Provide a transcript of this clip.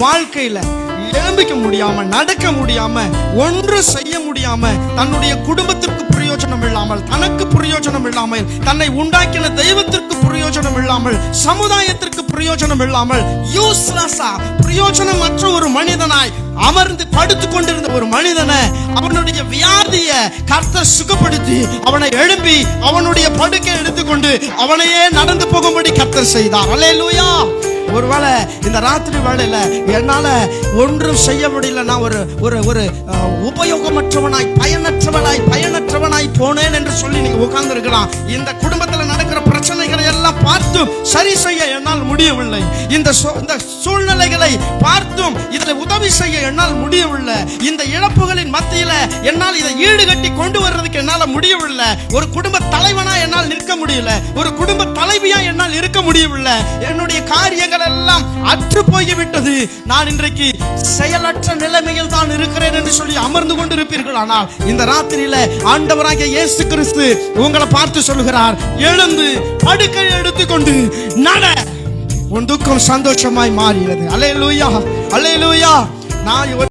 வாழ்க்கையில எழும்பிக்க முடியாம, நடக்க முடியாம, ஒன்று செய்ய முடியாம, தன்னுடைய குடும்பத்திற்கு பிரயோஜனம் இல்லாமல், தனக்கு பிரயோஜனம் இல்லாமல், தன்னை உண்டாக்கின தெய்வத்திற்கு பிரயோஜனம் இல்லாமல், சமுதாயத்திற்கு பிரயோஜனம் இல்லாமல், யூஸ்லெஸ்ஸா பிரயோஜனமற்ற ஒரு மனிதனாய் அமர்ந்து படுத்துக் கொண்டிருந்த ஒரு மனிதனை அவனுடைய வியாதிய கர்த்தர் சுகப்படுத்தி அவனை எழுப்பி அவனுடைய படுக்கை எடுத்துக்கொண்டு அவனையே நடந்து போகும்படி கர்த்தர் செய்தார். அல்லேலூயா. ஒருவேளை இந்த ராத்திரி வேளையில என்னால ஒன்றும் செய்ய முடியல, நான் ஒரு உபயோகமற்றவனாய் பயனற்றவனாய் போனேன் என்று சொல்லி நீங்க உட்கார்ந்து இருக்கலாம். இந்த குடும்பத்துல நடக்கிற பிரச்சனைகளை எல்லாம் பார்த்தும் சரி செய்ய என்னால் முடியவில்லை, இந்த சூழ்நிலைகளை பார்த்தும் இதில் உதவி செய்ய என்னால் முடியவில்லை, இந்த இழப்புகளின் மத்தியில என்னால் இதை ஈடுகட்டி கொண்டு வர்றதுக்கு என்னால முடியவில்லை, ஒரு குடும்ப தலைவனா என்னால் நிற்க முடியல, ஒரு குடும்ப தலைவியா என்னால் இருக்க முடியவில்லை, என்னுடைய காரியங்கள் எல்லாம் அற்று போய்விட்டது, நான் இன்றைக்கு செயலற்ற நிலைமையில் தான் இருக்கிறேன் என்று சொல்லி அமர்ந்து கொண்டு இருப்பீர்கள். ஆனால் இந்த ராத்திரியில ஆண்டவராகிய இயேசு கிறிஸ்து உங்களை பார்த்து சொல்கிறார், எழுந்து படுக்கை எடுத்துக்கொண்டு நட, உன் துக்கம் சந்தோஷமாய் மாறியது. அல்லேலூயா, அல்லேலூயா. நான்